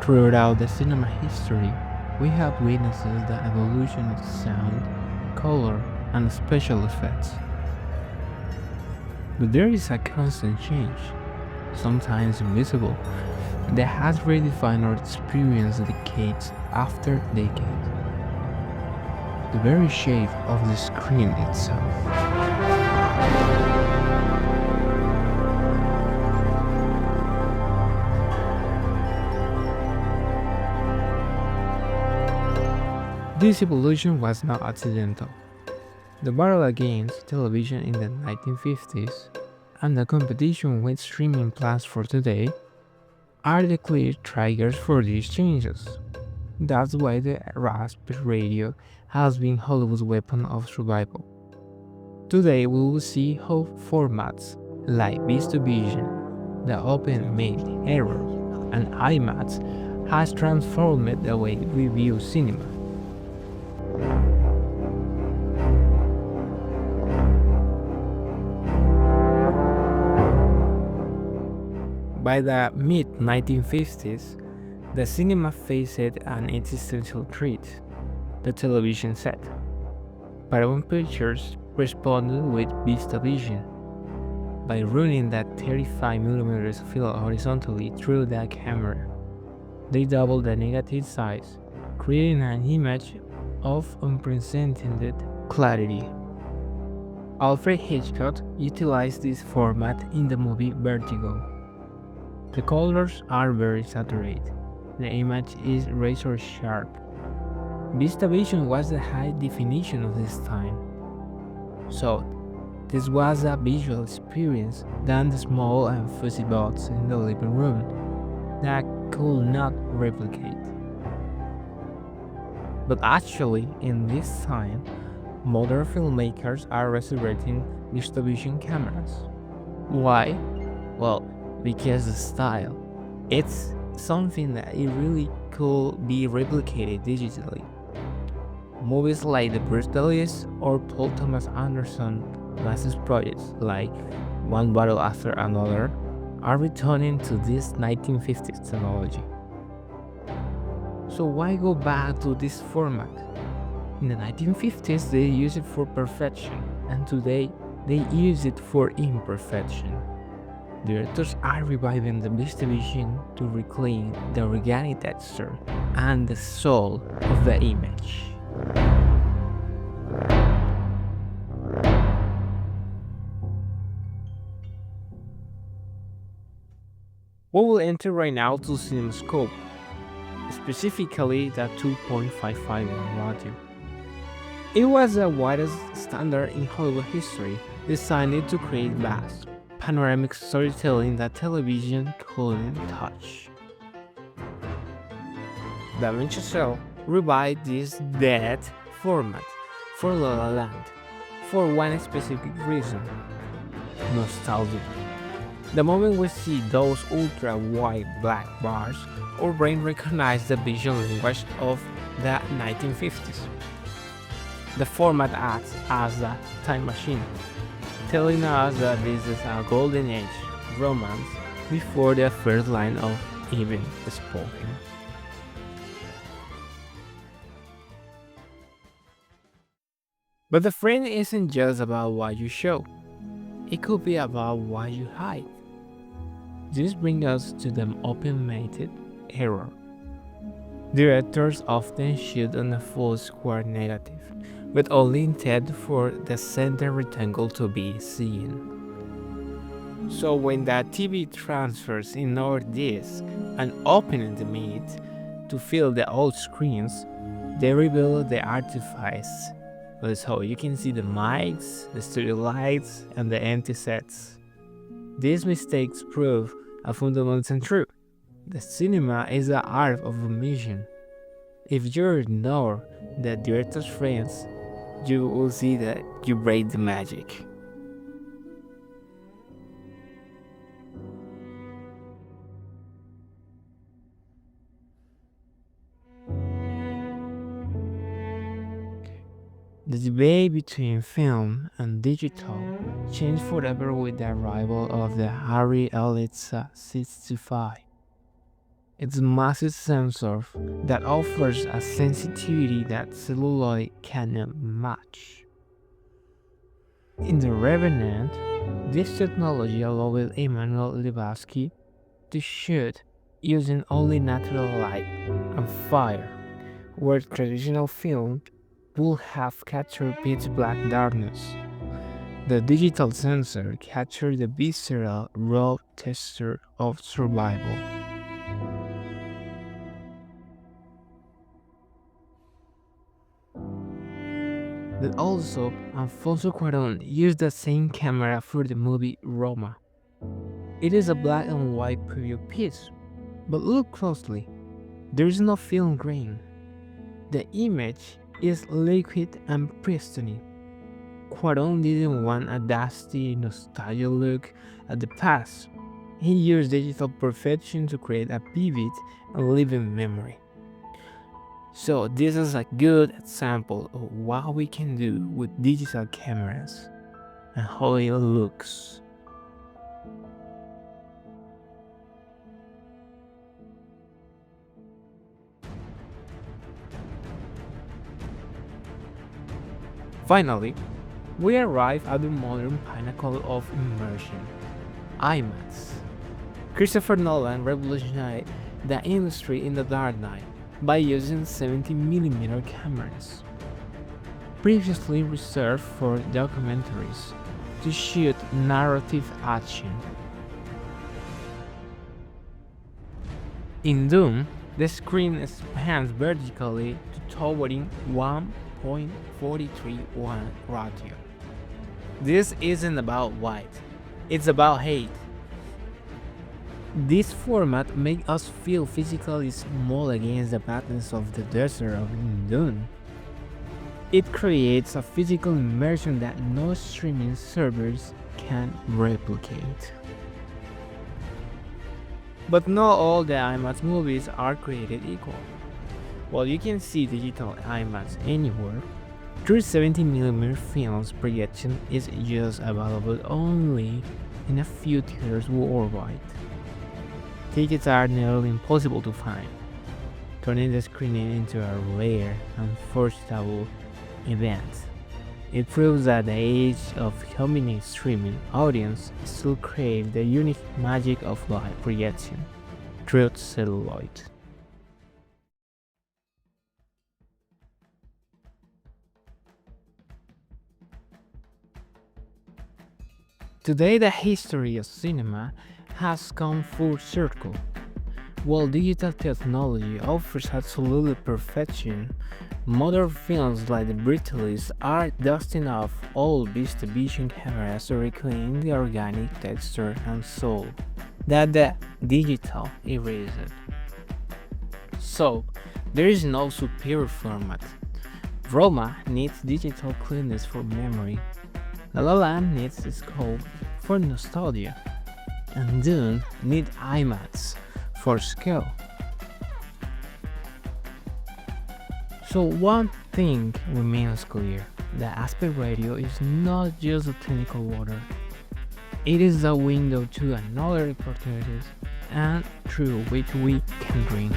Throughout the cinema history, we have witnessed the evolution of sound, color, and special effects. But there is a constant change, sometimes invisible, that has redefined our experience decades after decade. The very shape of the screen itself. This evolution was not accidental. The battle against television in the 1950s and the competition with streaming plans for today are the clear triggers for these changes. That's why the Raspberry Radio has been Hollywood's weapon of survival. Today we will see how formats like VistaVision, the open-made error, and IMAX has transformed the way we view cinema. By the mid 1950s, the cinema faced an existential threat: the television set. Paramount Pictures responded with VistaVision by running that 35mm film horizontally through the camera. They doubled the negative size, creating an image of unprecedented clarity. Alfred Hitchcock utilized this format in the movie Vertigo. The colors are very saturated. The image is razor sharp. VistaVision was the high definition of this time. So, this was a visual experience than the small and fuzzy box in the living room that could not replicate. But actually, in this time, modern filmmakers are resurrecting VistaVision cameras. Why? Well, because the style, it's something that it really could be replicated digitally. Movies like the Bruce Willis or Paul Thomas Anderson massive projects like One Battle After Another are returning to this 1950s technology. So why go back to this format? In the 1950s they used it for perfection, and today they use it for imperfection. Directors are reviving the VistaVision to reclaim the organic texture and the soul of the image. We will enter right now to CinemaScope, specifically the 2.551 radio. It was the widest standard in Hollywood history, designed to create vast, panoramic storytelling that television couldn't touch. Damien Chazelle revived this dead format for La La Land for one specific reason: nostalgia. The moment we see those ultra-wide black bars, our brain recognizes the visual language of the 1950s. The format acts as a time machine, telling us that this is a golden age romance before the first line of even spoken. But the frame isn't just about what you show, it could be about what you hide. This brings us to the open-mated error. Directors often shoot on a full square negative, but only intend for the center rectangle to be seen. So when the TV transfers in our disc and opens the mid to fill the old screens, they reveal the artifice. So you can see the mics, the studio lights, and the empty sets. These mistakes prove a fundamental truth: the cinema is the art of omission. If you ignore the director's frames, you will see that you break the magic. The debate between film and digital changed forever with the arrival of the Arri Alexa 65. It's a massive sensor that offers a sensitivity that celluloid cannot match. In The Revenant, this technology allowed Emmanuel Lubezki to shoot using only natural light and fire, where traditional film would have captured pitch black darkness. The digital sensor captured the visceral, raw texture of survival. But also, Alfonso Cuarón used the same camera for the movie Roma. It is a black and white period piece, but look closely. There is no film grain. The image is liquid and pristine. Cuarón didn't want a dusty, nostalgic look at the past. He used digital perfection to create a vivid and living memory. So this is a good example of what we can do with digital cameras and how it looks. Finally, we arrive at the modern pinnacle of immersion, IMAX. Christopher Nolan revolutionized the industry in The Dark Knight by using 70mm cameras, previously reserved for documentaries, to shoot narrative action. In Doom, the screen expands vertically to towering 1.431 ratio. This isn't about white, it's about hate. This format makes us feel physically small against the vastness of the desert of Doom. It creates a physical immersion that no streaming servers can replicate. But not all the IMAX movies are created equal. While you can see digital IMAX anywhere, 370mm film's projection is just available only in a few theaters worldwide. Tickets are nearly impossible to find, turning the screening into a rare and unforgettable event. It proves that the age of convenient streaming audience still crave the unique magic of live projection through celluloid. Today, the history of cinema has come full circle. While digital technology offers absolute perfection, modern films like The Brutalist are dusting off all distribution cameras to reclaim the organic texture and soul that the digital erased. So, there is no superior format. Roma needs digital cleanness for memory. La La Land needs scope for nostalgia, and Dune needs IMAX for scale. So one thing remains clear, the aspect ratio is not just a technical wonder. It is a window to another opportunities and through which we can dream.